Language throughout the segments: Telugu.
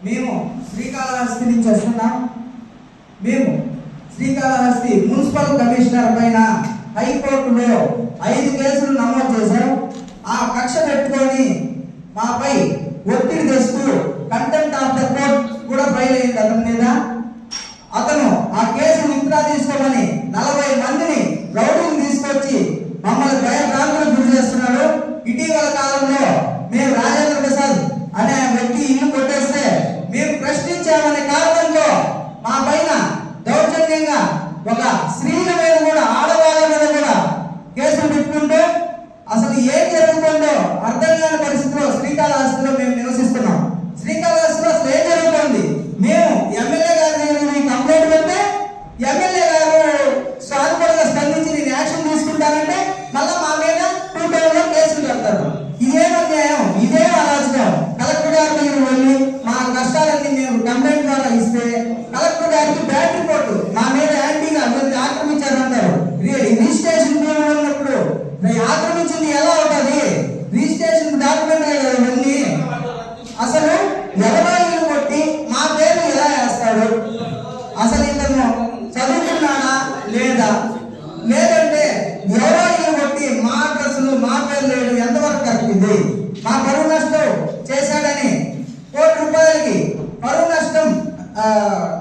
మేము శ్రీకాళహస్తి నుంచి వస్తున్నాం. మేము శ్రీకాళహస్తి మున్సిపల్ కమిషనర్ పైన హైకోర్టులో 5 కేసులు నమోదు చేశాం. ఆ కక్ష పెట్టుకొని మాపై ఒత్తిడి తెస్తూ కంటెంప్ట్ ఆఫ్ ద కోర్ట్ కూడా ఫైల్ అయింది అతని మీద. అతను ఆ కేసు విత్డ్రా తీసుకోమని 40 మందిని రౌడీని తీసుకొచ్చి మమ్మల్ని భయభ్రాంతులకు గురి చేస్తున్నాడు. ఇటీవల కాలంలో మేము రాజేంద్ర ప్రసాద్ అనే వ్యక్తి ఇల్లు కొట్టేస్తే మేము ప్రశ్నించామనే కారణంతో మా పైన దౌర్జన్యంగా ఒక స్త్రీల మీద కూడా ఆడవాళ్ళ మీద కూడా కేసులు పెట్టుకుంటూ అసలు ఏం జరుగుతుందో అర్థం కాని పరిస్థితిలో శ్రీకాళహస్తిలో మేము నివసిస్తున్నాం. శ్రీకాళహస్తిలో అసలు ఏం జరుగుతుంది? మేము ఎమ్మెల్యే గారి దగ్గర కంప్లైంట్ పెడితే ఎమ్మెల్యే గారు సానుకూలంగా స్పందించి నేను యాక్షన్ తీసుకుంటానంటే మళ్ళీ మా మీద 2 కేసులు కడతారు. ఇదేం అన్యాయం, ఇదే అరాచకం. కలెక్టర్ గారి దగ్గర వెళ్ళి మా కష్టాలన్నీ మేము కంప్లైంట్ ద్వారా ఇస్తే కలెక్టర్ గారికి బ్యాడ్ రిపోర్ట్ మా మీద యాంటీగా ఆక్రమించారంటారు. రిజిస్ట్రేషన్ ఉన్నప్పుడు ఆక్రమించింది ఎలా అవుతుంది? రిజిస్ట్రేషన్ డాక్యుమెంట్ ఇవన్నీ అసలు ఎవరో ఇల్లు కొట్టి మా పేరు ఎలా వేస్తాడు? అసలు ఇతను చదువుకున్నాడా లేదా? లేదంటే ఎవరో ఇల్లు కొట్టి మా అడ్రస్లు మా పేరు లేడు ఎంతవరకు కరెక్ట్? మా పరువు నష్టం చేశాడని ₹1,00,00,000 పరువు నష్టం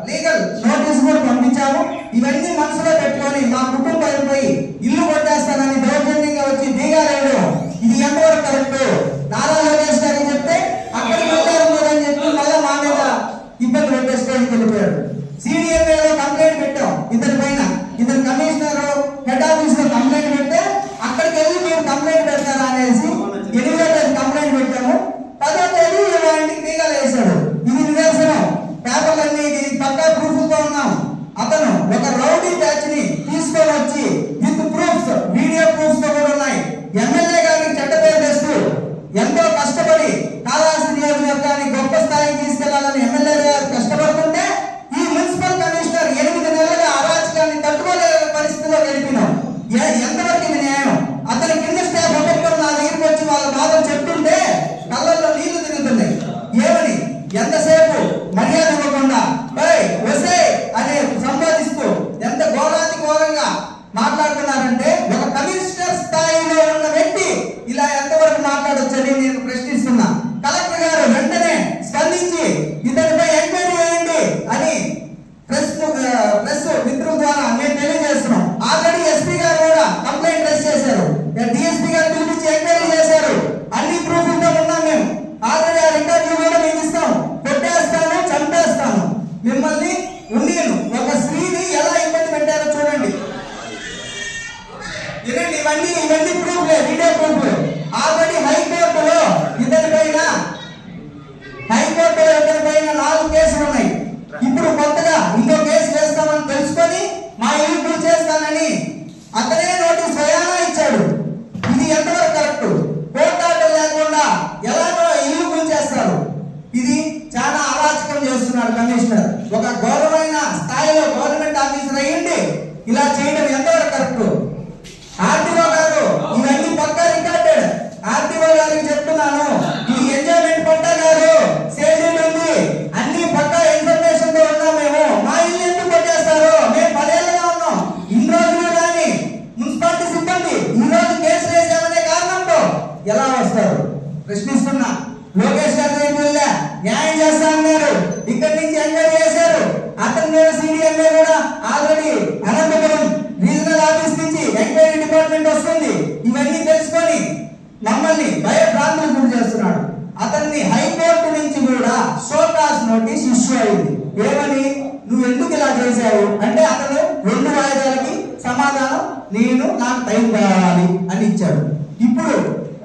లీగల్ నోటీస్ కూడా పంపించాము. ఇవన్నీ మనసులో పెట్టుకొని మా కుటుంబంపై ఇల్లు కొట్టేస్తానని దౌర్జన్యంగా వచ్చి దిగాలేడు. ఇది ఎంతవరకు కరెక్ట్? నారా లోకేష్ గారికి చెప్తే అక్కడికి వెళ్ళారని చెప్పి మళ్ళీ మా మీద ఇబ్బంది పెట్టేసుకోవడానికి వెళ్ళిపోయాడు. CDMAలో కంప్లైంట్ పెట్టాం ఇతని పైన. ఇతని కమిషనర్ హెడ్ ఆఫీస్ లో కంప్లైంట్ పెడితే అక్కడికి వెళ్ళి మీరు కంప్లైంట్ పెడతారా అనేసి 8 కంప్లైంట్ పెట్టాము. 10వ తేదీ వాడికి దిగాలు వేశాడు. ఇది నిదర్శనం. పేపర్లన్నీ పక్కా ప్రూఫ్తో ఉన్నాం. అతను ఒక రౌడీ బ్యాచ్ ని తీసుకొని వచ్చి విత్ ప్రూఫ్స్, వీడియో ప్రూఫ్స్ తో కూడా ఉన్నాయి. ఎమ్మెల్యే గారికి చెడ్డ పేరు తెస్తూ ఎంతో కష్టపడి కాళహస్తి నియోజకవర్గాన్ని గొప్ప స్థాయికి తీసుకెళ్లాలని ఎమ్మెల్యే గారు కష్టపడుతుంటే ఈ మున్సిపల్ కమిషనర్ 8 నెలలుగా అరాచకాన్ని తట్టుకోలేని పరిస్థితిలో గడిపినాం. ఎంతవరకు ఇది న్యాయం? అతని కింద స్టాఫ్ ఒక్కొక్కరు నా దగ్గరికి వచ్చి వాళ్ళ బాధలు చెప్తుంటే కళ్ళల్లో నీళ్లు తిరుగుతున్నాయి. ఏమని ఎంతసేపు మర్యాద ఇవ్వకుండా వసే అనే సంబోధిస్తూ ఎంత ఘోరాతి ఘోరంగా మాట్లాడుతున్నారంటే ఒక కమిషనర్ స్థాయిలో ఉన్న వ్యక్తి ఇలా ఎంతవరకు మాట్లాడొచ్చని నేను ప్రశ్నిస్తున్నా. కలెక్టర్ గారు వెంటనే స్పందించి ఇతనిపై ఎంక్వైరీ చేయండి అని ప్రెస్ మిత్రుల ద్వారా మేము తెలియజేస్తున్నాం. ఆల్రెడీ ఎస్పీ గారు కూడా కంప్లైంట్ రైజ్ చేశారు. డిఎస్పీ గారు పిలిపించి ఎంక్వైరీ చేశారు. అన్ని ప్రూఫ్లతో ఉన్నాం మేము. ఆల్రెడీ ఆ రికార్డులు కూడా మేము ఇస్తాం. కొట్టేస్తాను, చంపేస్తాను మిమ్మల్ని. ఉన్నీను ఒక స్త్రీని ఎలా ఇబ్బంది పెట్టారో చూడండి. వినండి, ఇవన్నీ ప్రూఫ్లే, వీడియో ప్రూఫ్లే. ఆల్రెడీ హైకోర్టులో ఇతని పైన 4 కేసులు ఉన్నాయి. ఇప్పుడు కొత్తగా ఇంకో కేసు వేస్తామని తెలుసుకొని మా ఇల్లు ప్రూవ్ చేస్తానని అతనే నోటీస్ స్వయానా ఇచ్చాడు. ఇది ఎంతవరకు కరెక్ట్? కోర్టు ఆర్డర్ లేకుండా ఎలాగో ఇల్లు ప్రూవ్ చేస్తారు. ఇది చాలా అరాచకం చేస్తున్నాడు కమిషనర్. ఒక గౌరవమైన స్థాయిలో గవర్నమెంట్ ఆఫీసర్ అయ్యింది ఇలా చేయడం ఎంతవరకు కరెక్ట్? ఆర్టీఓ గారు ఇవన్నీ పక్కా రికార్డెడ్. ఆర్టీఓ గారికి చెప్తున్నాను, ఇది ఎంజాయ్మెంట్ పట్టా గారు సేల్డీడ్ ఉంది, అన్ని పక్కా ఇన్ఫర్మేషన్ తో ఉన్నాం. మేము మా ఇల్లు ఎందుకు కొట్టేస్తారు? మేము 10 ఏళ్ళగా ఉన్నాం. ఇన్ని రోజులు కానీ మున్సిపాలిటీ సిబ్బంది ఈ రోజు కేసు వేసామనే కారణంతో ఎలా వస్తారు? ప్రశ్నిస్తున్నా. లోకేష్ గారి దగ్గర న్యాయం చేస్తా అన్నారు. ఇక్కడి నుంచి ఎంక్వైరీ చేశారు. అతని మీద CDMA కూడా ఆల్రెడీ అనంతపురం రీజనల్ ఆఫీస్ నుంచి ఎంక్వైరీ డిపార్ట్మెంట్ వస్తుంది. ఇవన్నీ తెలుసుకొని మమ్మల్ని భయభ్రాంతులకు గురి చేస్తున్నాడు. అతన్ని హైకోర్టు నుంచి కూడా షోకాస్ నోటీస్ ఇష్యూ అయింది. ఏమని? నువ్వు ఎందుకు ఇలా చేశావు అంటే అతను 2 వాయిదాలకి సమాధానం నాకు టైం కావాలి అని ఇచ్చాడు. ఇప్పుడు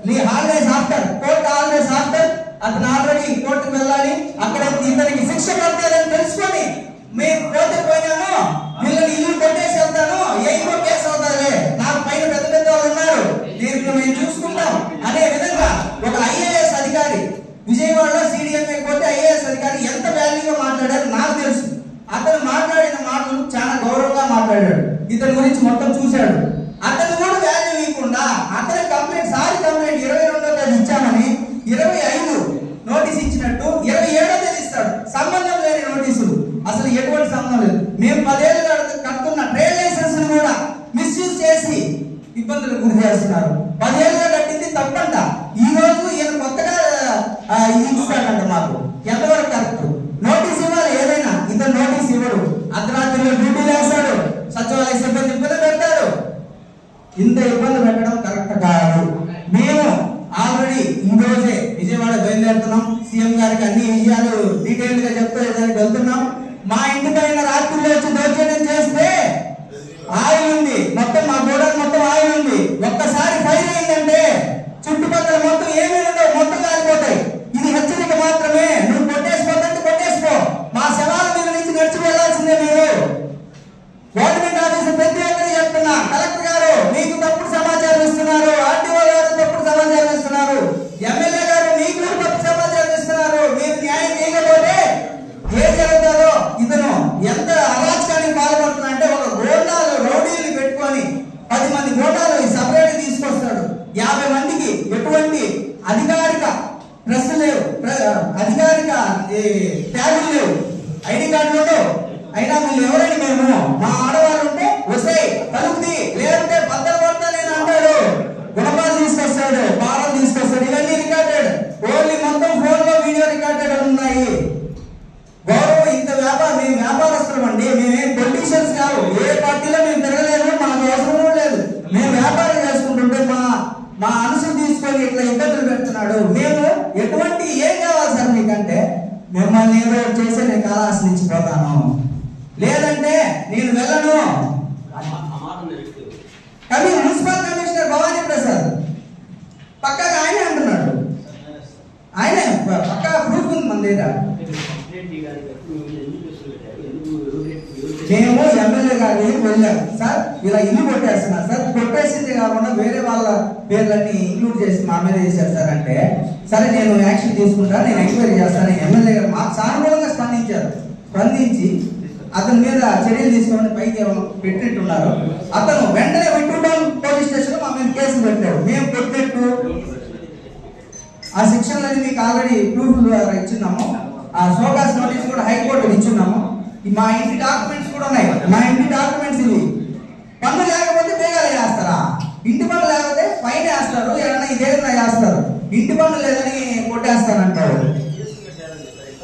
నీ holidays after, court holidays after అతను ఆల్రెడీ కోర్టుకు వెళ్ళాలి. అక్కడ ఇతనికి శిక్ష పడతారని తెలుసుకొని మేము కోర్టు పోయినాను, వీళ్ళని ఇల్లు కొట్టేసి వెళ్తాను, ఏమో కేసు అవుతారులే, నాకు పైన పెద్ద వాళ్ళు ఉన్నారు, మేము చూసుకుంటాం అనే విధంగా ఒక IAS అధికారి విజయవాడలో CDMA పోతే IAS అధికారి ఎంత వాల్యూగా మాట్లాడారు నాకు తెలుసు. అతను మాట్లాడిన మాటలు చాలా గౌరవంగా మాట్లాడాడు. ఇతని గురించి మొత్తం చూశాడు. అతను కూడా వాల్యూ ఇవ్వకుండా అతని కంప్లైంట్ 22వ తేదీ ఇచ్చామని 25 నోటీస్ ఇచ్చినట్టు 27వ తేదీ ఇస్తాడు. ఎంతవరకు కరెక్ట్? నోటీస్ ఇవ్వాలి ఏదైనా, ఇతను నోటీస్ ఇవ్వడు, అర్ధరాత్రిలో డ్యూటీలు వేస్తాడు, సచివాలయ సిబ్బంది ఇబ్బంది పెడతాడు. ఇంత ఇబ్బంది పెట్టడం కరెక్ట్ కాదు. మేము ఆల్రెడీ ఈ రోజే విజయవాడ బయలుదేరుతున్నాం. సీఎం గారికి అన్ని విషయాలు డీటెయిల్ గా చెప్తానికి వెళ్తున్నాం. మా ఇంటి పైన రాత్రిలో వచ్చి దౌర్జన్యం చేస్తే ఆయిల్ ఉంది, మొత్తం మా గోడౌన్ మొత్తం ఆయిల్ ఉంది. ఒక్కసారి ఫైర్ అయిందంటే చుట్టుపక్కల మొత్తం ఏమీ ఉండవు, మొత్తం కాలిపోతాయి. ఇది హెచ్చరిక మాత్రమే. నువ్వు కొట్టేసిపోతుంటే కొట్టేసిపో, మా శవాల మీద నుంచి నడిచి వెళ్లాల్సిందే. మీరు గవర్నమెంట్ ఆఫీసర్ ప్రతి ఒక్కరికి చెప్తున్నా, కలెక్టర్ గారు మీకు తప్పుడు సమాచారం ఇస్తున్నారు, ఆర్టీఓ గారు తప్పుడు సమాచారం ఇస్తున్నారు, ఎమ్మెల్యే గారు మీకు తప్పుడు సమాచారం ఇస్తున్నారు. మీరు న్యాయం చేయకపోతే ఏం జరుగుతుందో. ఇతను ఎంత అరాచకానికి పాల్పడుతున్నా అంటే ఒక గోండాలు రౌడీలు పెట్టుకొని 10 మంది గోండాలు సపరేట్ తీసుకొస్తాడు. 50 మందికి ఎటువంటి అధికారిక ప్రెస్ లేవు, అధికారిక ట్యాగులు లేవు, ఐడి కార్డులు ఉండవు. అయినా వీళ్ళు ఎవరని మేము మా ఆడవాళ్ళు ఉంటే వస్తే కలుపుది, లేదంటే బద్దలు కొడతా నేను అంటాడు. గుణపాలు తీసుకొస్తాడు, పాలలు తీసుకొస్తాడు. ఇవన్నీ రికార్డెడ్, ఓన్లీ మొత్తం ఫోన్ లో వీడియో రికార్డెడ్ ఉన్నాయి. గౌరవం ఇంత వ్యాపారం, మేము వ్యాపారస్తులం అండి, మేమేం పొలిటీషియన్స్ కాదు. ఏ పార్టీలో మేము తిరగలేదు, మాకు అవసరం లేదు. మేము వ్యాపారం చేసుకుంటుంటే మా అనుసులు తీసుకొని ఇట్లా ఇబ్బందులు పెడుతున్నాడు. మేము ఎటువంటి ఏం కావాలి సార్ మీకంటే, మిమ్మల్ని ఏదో చేసే నేను కాళహస్తి నుంచి పోతాను, లేదంటే నేను వెళ్ళను. కానీ మున్సిపల్ కమిషనర్ భవానీ ప్రసాద్ పక్కగా ఆయనే అంటున్నాడు, ఆయనే పక్కా ప్రూఫ్ ఉంది మన దగ్గర. మేము ఎమ్మెల్యే గారిని వెళ్ళాము సార్, ఇలా ఇల్లు కొట్టేస్తున్నారు సార్, కొట్టేసింది కాకుండా వేరే వాళ్ళ పేర్లన్నీ ఇంక్లూడ్ చేసి మా మీద చేశారు సార్ అంటే, సరే నేను యాక్షన్ తీసుకుంటా, నేను ఎంక్వైరీ చేస్తాను. ఎమ్మెల్యే గారు మాకు సానుకూలంగా స్పందించారు. స్పందించి అతని మీద చర్యలు తీసుకొని పైకి పెట్టినట్టున్నారు. అతను వెంటనే విట్టుటౌన్ పోలీస్ స్టేషన్ మా మీద కేసు పెట్టాడు. మేము పెట్టినట్టు ఆ శిక్షణలన్నీ మీకు ఆల్రెడీ ప్రూఫ్ ద్వారా ఇచ్చున్నాము. ఆ షోకాస్ నోటీస్ కూడా హైకోర్టు ఇచ్చున్నాము. మా ఇంటి డాక్యుమెంట్స్ కూడా ఉన్నాయి. మా ఇంటి డాక్యుమెంట్స్ ఇవి. పన్ను లేకపోతే బేగాలు వేస్తారా? ఇంటి పన్ను లేకపోతే ఫైన్ వేస్తారు, ఏదైనా ఇదేదైనా వేస్తారు. ఇంటి పన్ను లేదని కొట్టేస్తానంటారు.